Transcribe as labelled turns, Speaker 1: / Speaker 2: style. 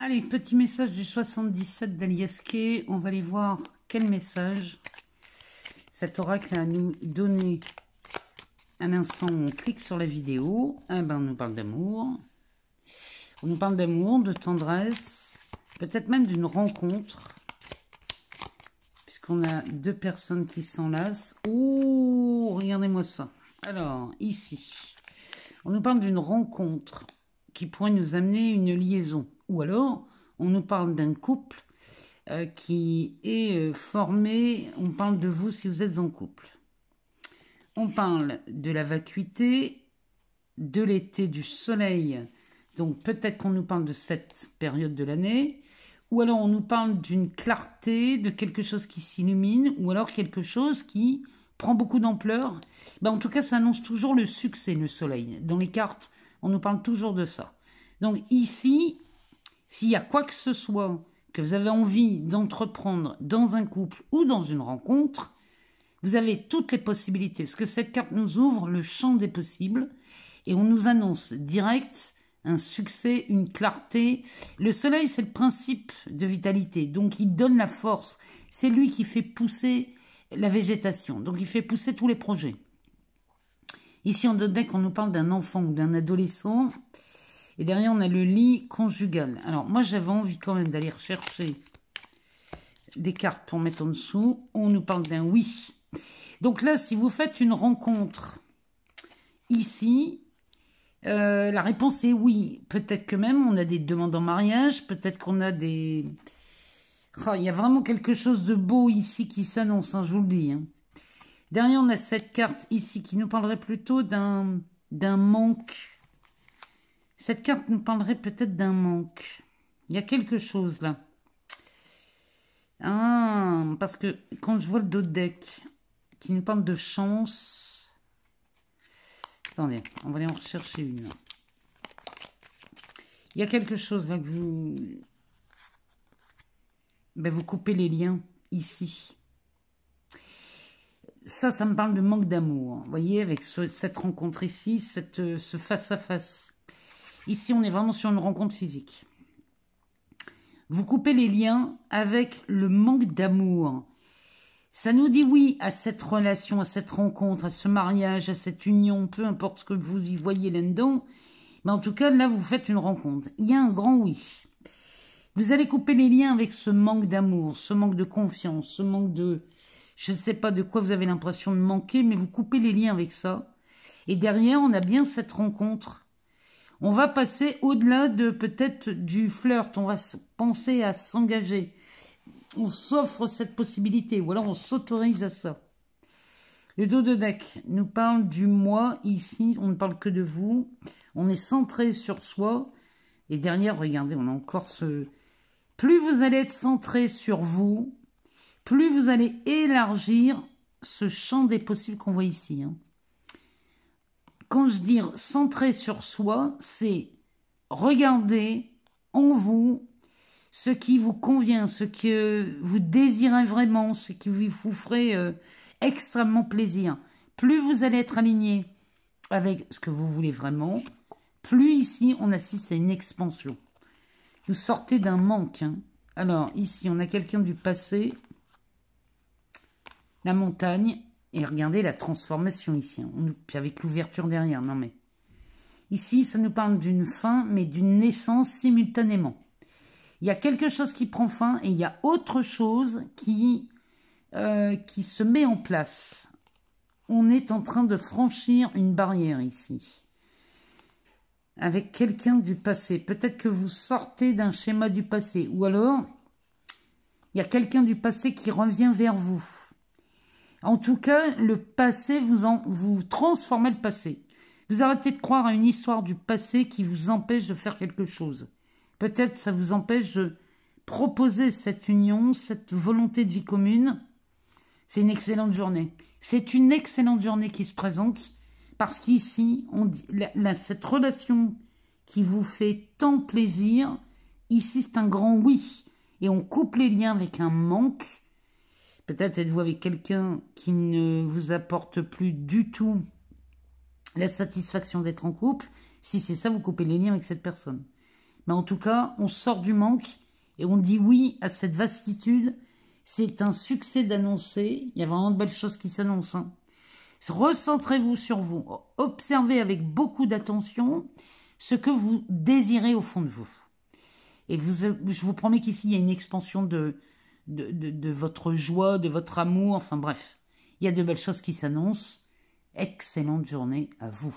Speaker 1: Allez, petit message du 77 d'Aliaske. On va aller voir quel message cet oracle a à nous donner. Un instant, on clique sur la vidéo. Eh ben, on nous parle d'amour. On nous parle d'amour, de tendresse, peut-être même d'une rencontre. Puisqu'on a deux personnes qui s'enlacent. Oh, regardez-moi ça. Alors, ici, on nous parle d'une rencontre qui pourrait nous amener une liaison. Ou alors, on nous parle d'un couple qui est formé. On parle de vous si vous êtes en couple. On parle de la vacuité, de l'été, du soleil. Donc, peut-être qu'on nous parle de cette période de l'année. Ou alors, on nous parle d'une clarté, de quelque chose qui s'illumine. Ou alors, quelque chose qui prend beaucoup d'ampleur. Ben, en tout cas, ça annonce toujours le succès, le soleil. Dans les cartes, on nous parle toujours de ça. Donc, ici, s'il y a quoi que ce soit que vous avez envie d'entreprendre dans un couple ou dans une rencontre, vous avez toutes les possibilités. Parce que cette carte nous ouvre le champ des possibles et on nous annonce direct un succès, une clarté. Le soleil, c'est le principe de vitalité. Donc, il donne la force. C'est lui qui fait pousser la végétation. Donc, il fait pousser tous les projets. Ici, on donne qu'on nous parle d'un enfant ou d'un adolescent. Et derrière, on a le lit conjugal. Alors, moi, j'avais envie quand même d'aller rechercher des cartes pour mettre en dessous. On nous parle d'un oui. Donc là, si vous faites une rencontre ici, la réponse est oui. Peut-être que même on a des demandes en mariage. Peut-être qu'on a des... Oh, il y a vraiment quelque chose de beau ici qui s'annonce, hein, je vous le dis. Hein. Derrière, on a cette carte ici qui nous parlerait plutôt d'un manque. Cette carte nous parlerait peut-être d'un manque. Il y a quelque chose là. Ah, parce que quand je vois le dos de deck qui nous parle de chance... Attendez, on va aller en rechercher une. Il y a quelque chose là que vous... Ben, vous coupez les liens ici. Ça me parle de manque d'amour. Vous voyez, avec cette rencontre ici, ce face-à-face. Ici, on est vraiment sur une rencontre physique. Vous coupez les liens avec le manque d'amour. Ça nous dit oui à cette relation, à cette rencontre, à ce mariage, à cette union, peu importe ce que vous y voyez là-dedans. Mais en tout cas, là, vous faites une rencontre. Il y a un grand oui. Vous allez couper les liens avec ce manque d'amour, ce manque de confiance, ce manque de... Je ne sais pas de quoi vous avez l'impression de manquer, mais vous coupez les liens avec ça. Et derrière, on a bien cette rencontre. On va passer au-delà de peut-être du flirt. On va penser à s'engager. On s'offre cette possibilité ou alors on s'autorise à ça. Le dos de deck nous parle du moi ici. On ne parle que de vous. On est centré sur soi. Et derrière, regardez, on a encore ce... Plus vous allez être centré sur vous, plus vous allez élargir ce champ des possibles qu'on voit ici. Hein. Quand je dis centré sur soi, c'est regarder en vous ce qui vous convient, ce que vous désirez vraiment, ce qui vous ferait extrêmement plaisir. Plus vous allez être aligné avec ce que vous voulez vraiment, plus ici on assiste à une expansion. Vous sortez d'un manque. Hein. Alors ici on a quelqu'un du passé, la montagne. Et regardez la transformation ici. Puis avec l'ouverture derrière. Non mais. Ici, ça nous parle d'une fin, mais d'une naissance simultanément. Il y a quelque chose qui prend fin et il y a autre chose qui se met en place. On est en train de franchir une barrière ici. Avec quelqu'un du passé. Peut-être que vous sortez d'un schéma du passé. Ou alors, il y a quelqu'un du passé qui revient vers vous. En tout cas, le passé, vous transformez le passé. Vous arrêtez de croire à une histoire du passé qui vous empêche de faire quelque chose. Peut-être ça vous empêche de proposer cette union, cette volonté de vie commune. C'est une excellente journée. C'est une excellente journée qui se présente parce qu'ici, cette relation qui vous fait tant plaisir, ici c'est un grand oui. Et on coupe les liens avec un manque. Peut-être êtes-vous avec quelqu'un qui ne vous apporte plus du tout la satisfaction d'être en couple. Si c'est ça, vous coupez les liens avec cette personne. Mais en tout cas, on sort du manque et on dit oui à cette vastitude. C'est un succès d'annoncer. Il y a vraiment de belles choses qui s'annoncent. Hein. Recentrez-vous sur vous. Observez avec beaucoup d'attention ce que vous désirez au fond de vous. Et je vous promets qu'ici, il y a une expansion de votre joie, de votre amour. Enfin bref, il y a de belles choses qui s'annoncent. Excellente journée à vous.